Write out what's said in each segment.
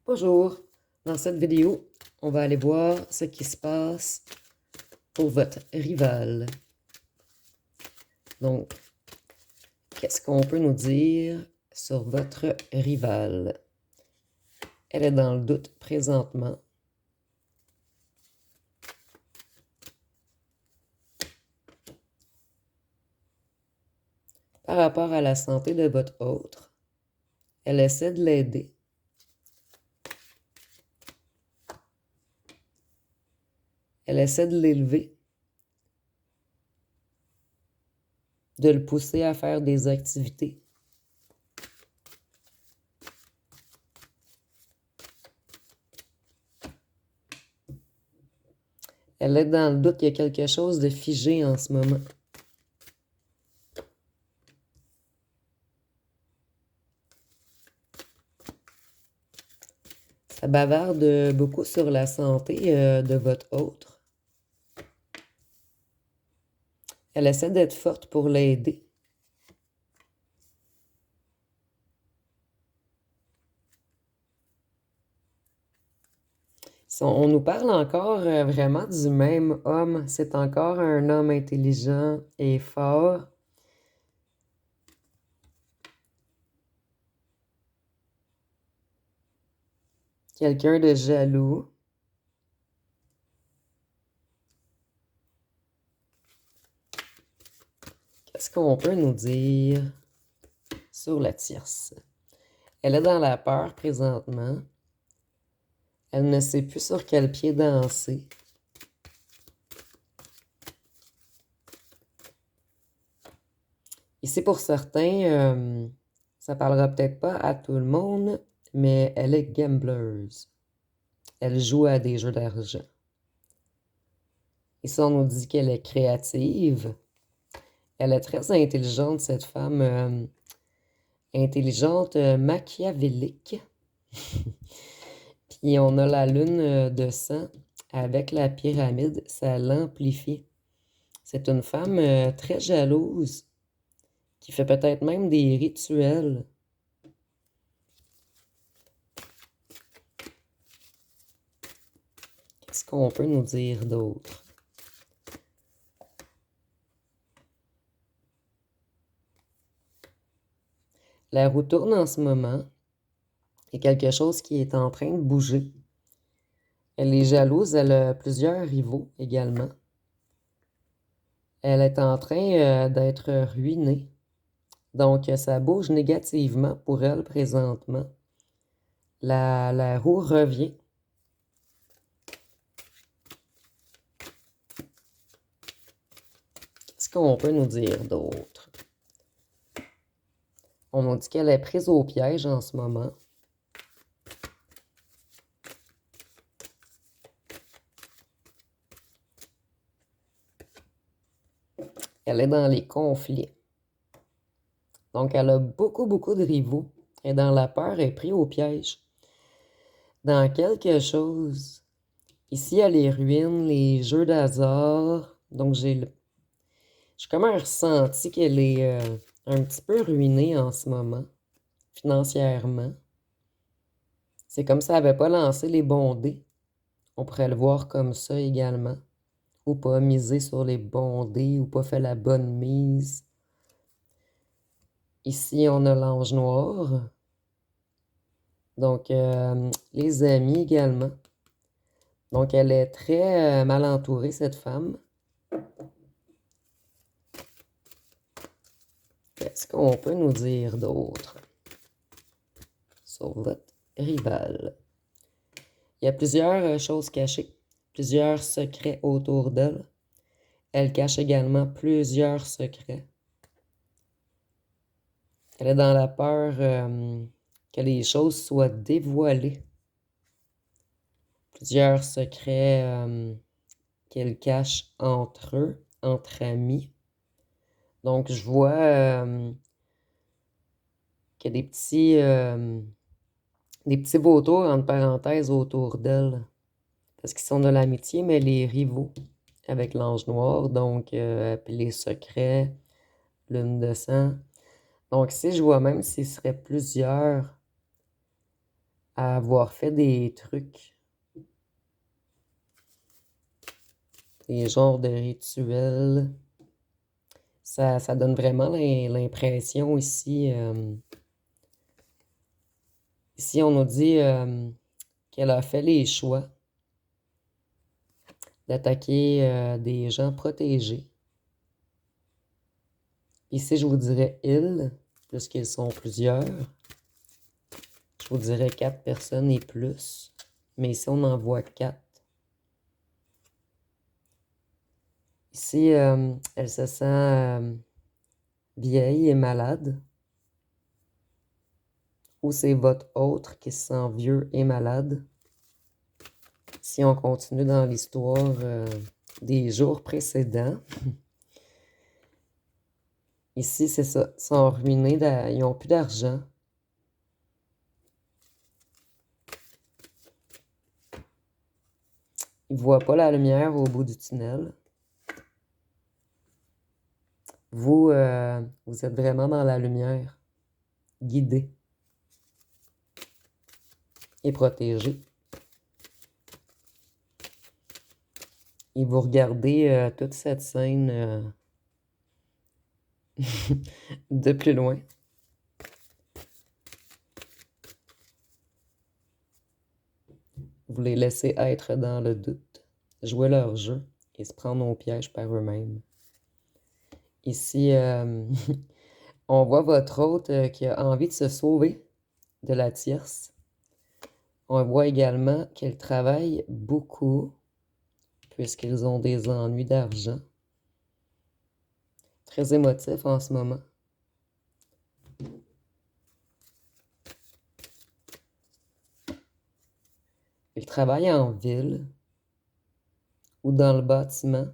Bonjour, dans cette vidéo, on va aller voir ce qui se passe pour votre rival. Donc, qu'est-ce qu'on peut nous dire sur votre rival? Elle est dans le doute présentement. Par rapport à la santé de votre autre, elle essaie de l'aider. Elle essaie de l'élever, de le pousser à faire des activités. Elle est dans le doute, il y a quelque chose de figé en ce moment. Ça bavarde beaucoup sur la santé de votre autre. Elle essaie d'être forte pour l'aider. On nous parle encore vraiment du même homme. C'est encore un homme intelligent et fort. Quelqu'un de jaloux. Qu'est-ce qu'on peut nous dire sur la tierce? Elle est dans la peur présentement. Elle ne sait plus sur quel pied danser. Ici, pour certains, ça parlera peut-être pas à tout le monde, mais elle est gambleuse. Elle joue à des jeux d'argent. Ici, on nous dit qu'elle est créative. Elle est très intelligente, cette femme. Intelligente, machiavélique. Puis on a la lune de sang avec la pyramide, ça l'amplifie. C'est une femme très jalouse qui fait peut-être même des rituels. Qu'est-ce qu'on peut nous dire d'autre? La roue tourne en ce moment. Il y a quelque chose qui est en train de bouger. Elle est jalouse, elle a plusieurs rivaux également. Elle est en train d'être ruinée. Donc, ça bouge négativement pour elle présentement. La roue revient. Qu'est-ce qu'on peut nous dire d'autre? On nous dit qu'elle est prise au piège en ce moment. Elle est dans les conflits. Donc, elle a beaucoup de rivaux. Elle est dans la peur, elle est prise au piège. Dans quelque chose. Ici, il y a les ruines, les jeux d'hasard. Donc, j'ai comme un ressenti qu'elle est un petit peu ruinée en ce moment, financièrement. C'est comme si elle n'avait pas lancé les bons dés. On pourrait le voir comme ça également. Ou pas misé sur les bons dés, ou pas fait la bonne mise. Ici, on a l'ange noir. Donc, les amis également. Donc, elle est très mal entourée, cette femme. Qu'est-ce qu'on peut nous dire d'autre sur votre rival? Il y a plusieurs choses cachées, plusieurs secrets autour d'elle. Elle cache également plusieurs secrets. Elle est dans la peur que les choses soient dévoilées. Plusieurs secrets qu'elle cache entre eux, entre amis. Donc, je vois qu'il y a des petits vautours, entre parenthèses, autour d'elle. Parce qu'ils sont de l'amitié, mais les rivaux avec l'ange noir, donc, puis les secrets, lune de sang. Donc, ici, je vois même s'il serait plusieurs à avoir fait des trucs, des genres de rituels. Ça donne vraiment l'impression ici. Ici, on nous dit qu'elle a fait les choix d'attaquer des gens protégés. Ici, je vous dirais ils, puisqu'ils sont plusieurs. Je vous dirais 4 personnes et plus. Mais ici, on en voit 4. Ici, elle se sent vieille et malade. Ou c'est votre autre qui se sent vieux et malade. Si on continue dans l'histoire des jours précédents, ici, c'est ça. Ils sont ruinés, ils n'ont plus d'argent. Ils ne voient pas la lumière au bout du tunnel. Vous, vous êtes vraiment dans la lumière, guidé et protégé. Et vous regardez toute cette scène de plus loin. Vous les laissez être dans le doute, jouer leur jeu et se prendre au piège par eux-mêmes. Ici, on voit votre hôte qui a envie de se sauver de la tierce. On voit également qu'elle travaille beaucoup puisqu'ils ont des ennuis d'argent. Très émotif en ce moment. Ils travaillent en ville ou dans le bâtiment.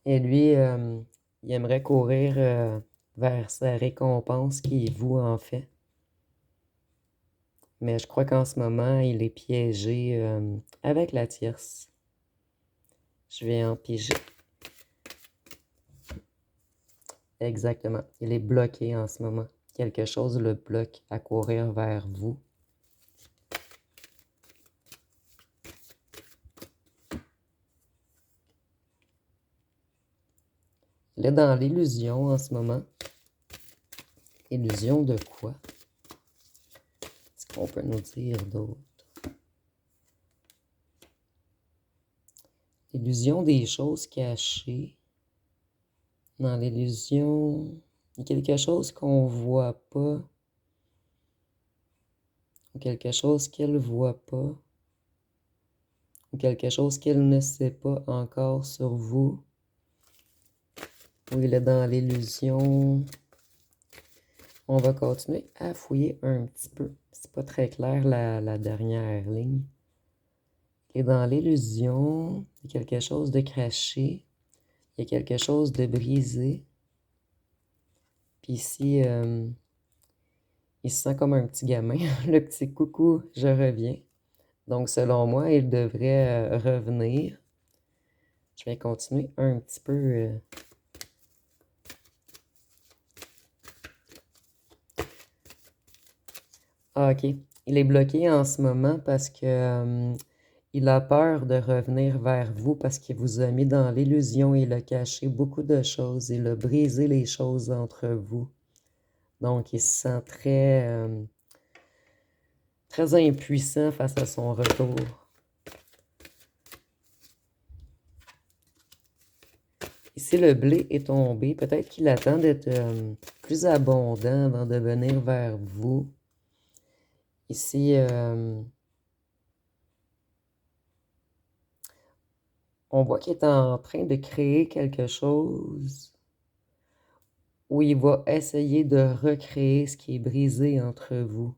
Et lui, il aimerait courir vers sa récompense qui est vous, en fait. Mais je crois qu'en ce moment, il est piégé avec la tierce. Je vais en piger. Exactement. Il est bloqué en ce moment. Quelque chose le bloque à courir vers vous. Il est dans l'illusion en ce moment. Illusion de quoi? Est-ce qu'on peut nous dire d'autre? Illusion des choses cachées. Dans l'illusion, il y a quelque chose qu'on voit pas. Ou quelque chose qu'elle voit pas. Ou quelque chose qu'elle ne sait pas encore sur vous. Ou il est dans l'illusion. On va continuer à fouiller un petit peu. C'est pas très clair la dernière ligne. Il est dans l'illusion. Il y a quelque chose de craché. Il y a quelque chose de brisé. Puis ici, il se sent comme un petit gamin. Le petit coucou, je reviens. Donc, selon moi, il devrait revenir. Je vais continuer un petit peu. Ah, ok. Il est bloqué en ce moment parce que il a peur de revenir vers vous parce qu'il vous a mis dans l'illusion. Il a caché beaucoup de choses. Il a brisé les choses entre vous. Donc, il se sent très impuissant face à son retour. Ici, le blé est tombé. Peut-être qu'il attend d'être plus abondant avant de venir vers vous. Ici, on voit qu'il est en train de créer quelque chose où il va essayer de recréer ce qui est brisé entre vous.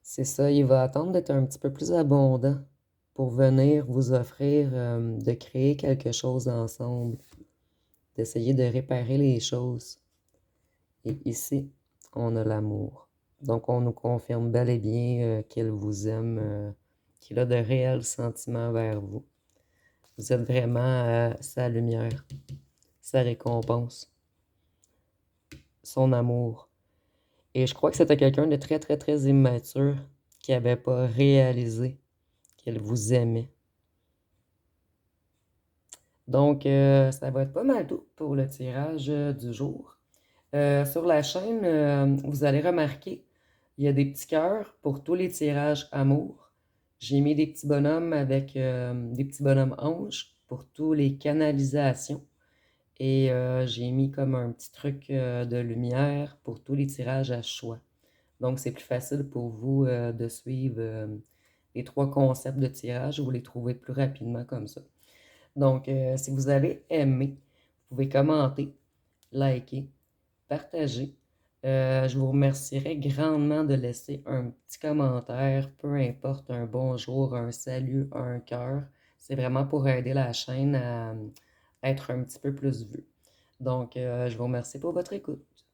C'est ça, il va attendre d'être un petit peu plus abondant pour venir vous offrir de créer quelque chose ensemble, d'essayer de réparer les choses. Et ici, on a l'amour. Donc, on nous confirme bel et bien qu'il vous aime, qu'il a de réels sentiments vers vous. Vous êtes vraiment sa lumière, sa récompense, son amour. Et je crois que c'était quelqu'un de très, très, très immature qui n'avait pas réalisé qu'elle vous aimait. Donc, ça va être pas mal tout pour le tirage du jour. Sur la chaîne, vous allez remarquer, il y a des petits cœurs pour tous les tirages amour. J'ai mis des petits bonhommes avec des petits bonhommes anges pour tous les canalisations. Et j'ai mis comme un petit truc de lumière pour tous les tirages à choix. Donc, c'est plus facile pour vous de suivre les 3 concepts de tirage. Vous les trouvez plus rapidement comme ça. Donc, si vous avez aimé, vous pouvez commenter, liker, partager. Je vous remercierais grandement de laisser un petit commentaire, peu importe, un bonjour, un salut, un cœur. C'est vraiment pour aider la chaîne à être un petit peu plus vue. Donc, je vous remercie pour votre écoute.